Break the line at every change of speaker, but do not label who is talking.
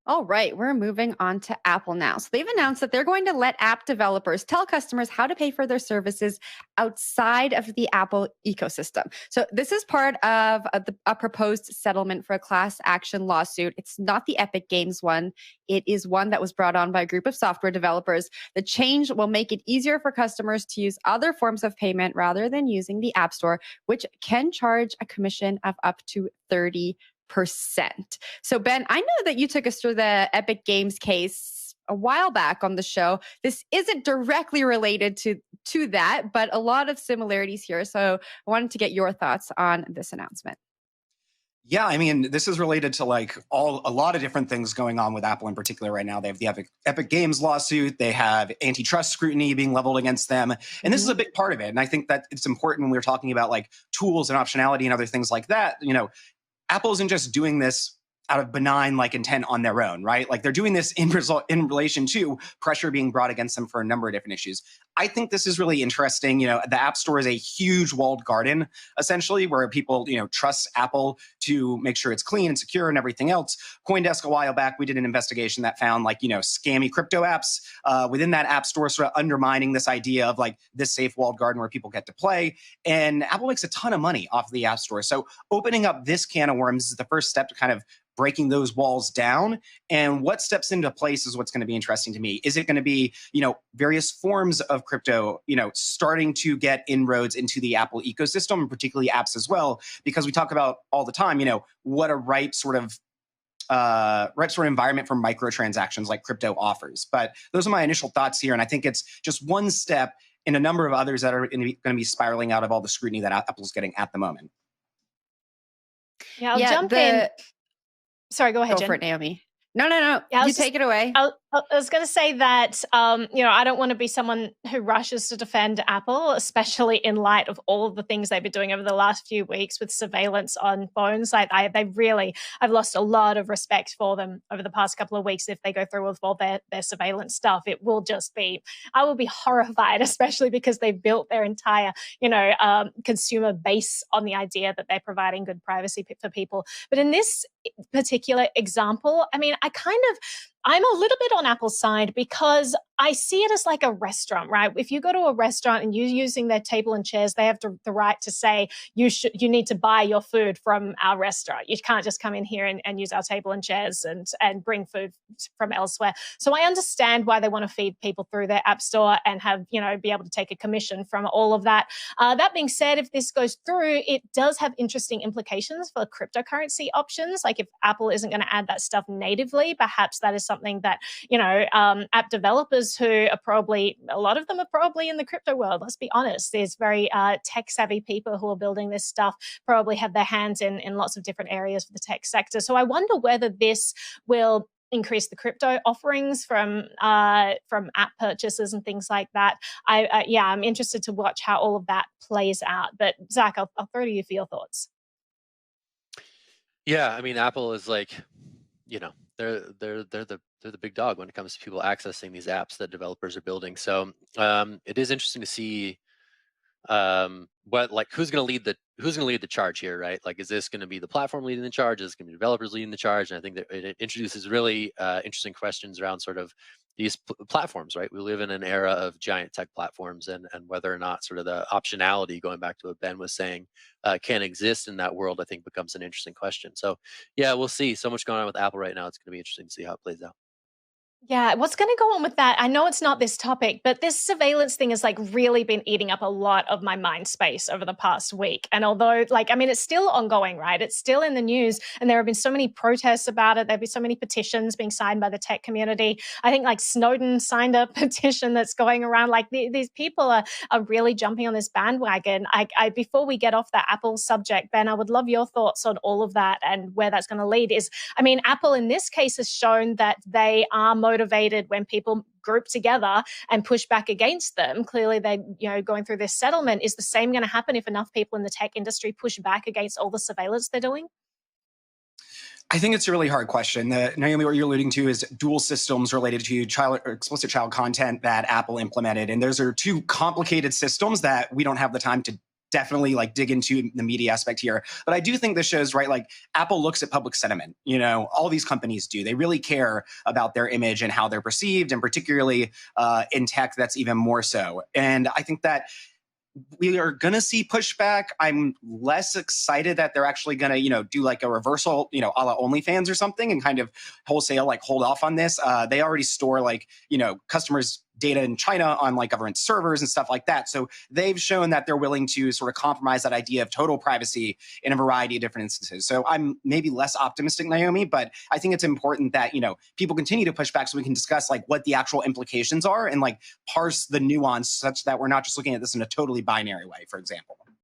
All right, we're moving on to Apple now. So they've announced that they're going to let app developers tell customers how to pay for their services outside of the Apple ecosystem. So this is part of a proposed settlement for a class action lawsuit. It's not the Epic Games one. It is one that was brought on by a group of software developers. The change will make it easier for customers to use other forms of payment rather than using the App Store, which can charge a commission of up to 30%. So, Ben, I know that you took us through the Epic Games case a while back on the show. This isn't directly related to that, but a lot of similarities here. So I wanted to get your thoughts on this announcement.
Yeah, I mean, this is related to like a lot of different things going on with Apple in particular right now. They have the Epic Games lawsuit. They have antitrust scrutiny being leveled against them. And this is a big part of it. And I think that it's important when we're talking about like tools and optionality and other things like that. Apple isn't just doing this out of benign like intent on their own, right? Like they're doing this in relation to pressure being brought against them for a number of different issues. I think this is really interesting. The App Store is a huge walled garden, essentially, where people, trust Apple to make sure it's clean and secure and everything else. CoinDesk a while back, we did an investigation that found like, scammy crypto apps within that App Store, sort of undermining this idea of like this safe walled garden where people get to play. And Apple makes a ton of money off of the App Store. So opening up this can of worms is the first step to kind of breaking those walls down. And what steps into place is what's going to be interesting to me. Is it going to be, various forms of crypto, starting to get inroads into the Apple ecosystem, and particularly apps as well? Because we talk about all the time, what a ripe sort of environment for microtransactions like crypto offers. But those are my initial thoughts here. And I think it's just one step in a number of others that are going to be spiraling out of all the scrutiny that Apple's getting at the moment.
Yeah, I'll jump in. Sorry, go ahead,
Jen. Go for it, Naomi. No. Yeah, you take it away.
I was going to say that, I don't want to be someone who rushes to defend Apple, especially in light of all of the things they've been doing over the last few weeks with surveillance on phones. I've lost a lot of respect for them over the past couple of weeks. If they go through with all their surveillance stuff, I will be horrified, especially because they've built their entire, consumer base on the idea that they're providing good privacy for people. But in this particular example, I'm a little bit on Apple's side because I see it as like a restaurant, right? If you go to a restaurant and you're using their table and chairs, they have the right to say you need to buy your food from our restaurant. You can't just come in here and use our table and chairs and bring food from elsewhere. So I understand why they want to feed people through their app store and have, be able to take a commission from all of that. That being said, if this goes through, it does have interesting implications for cryptocurrency options. Like if Apple isn't going to add that stuff natively, perhaps that is something that, app developers who are probably, a lot of them are probably in the crypto world. Let's be honest. There's very tech savvy people who are building this stuff, probably have their hands in lots of different areas for the tech sector. So I wonder whether this will increase the crypto offerings from app purchases and things like that. I'm interested to watch how all of that plays out. But Zach, I'll throw to you for your thoughts.
Yeah, I mean, Apple is like, they're the big dog when it comes to people accessing these apps that developers are building. So it is interesting to see who's going to lead the charge here, right? Like, is this going to be the platform leading the charge? Is it going to be developers leading the charge? And I think that it introduces really interesting questions around sort of these platforms, right? We live in an era of giant tech platforms, and whether or not sort of the optionality, going back to what Ben was saying, can exist in that world, I think becomes an interesting question. So yeah, we'll see. So much going on with Apple right now. It's going to be interesting to see how it plays out.
Yeah, what's going to go on with that? I know it's not this topic, but this surveillance thing has really been eating up a lot of my mind space over the past week. And although it's still ongoing, right? It's still in the news, and there have been so many protests about it. There've been so many petitions being signed by the tech community. I think Snowden signed a petition that's going around. These people are really jumping on this bandwagon. Before we get off that Apple subject, Ben, I would love your thoughts on all of that and where that's going to lead. Apple in this case has shown that they are motivated when people group together and push back against them. Clearly, they, going through this settlement. Is the same going to happen if enough people in the tech industry push back against all the surveillance they're doing?
I think it's a really hard question. Naomi, what you're alluding to is dual systems related to explicit child content that Apple implemented. And those are two complicated systems that we don't have the time to definitely like dig into the media aspect here. But I do think this shows, right, like Apple looks at public sentiment. You know, all these companies do. They really care about their image and how they're perceived, and particularly in tech, that's even more so. And I think that we are going to see pushback. I'm less excited that they're actually going to, you know, do like a reversal, you know, a la OnlyFans or something, and kind of wholesale, like hold off on this. They already store like, you know, customers' data in China on like government servers and stuff like that. So they've shown that they're willing to sort of compromise that idea of total privacy in a variety of different instances. So I'm maybe less optimistic, Naomi, but I think it's important that, you know, people continue to push back so we can discuss like what the actual implications are and like parse the nuance such that we're not just looking at this in a totally binary way, for example.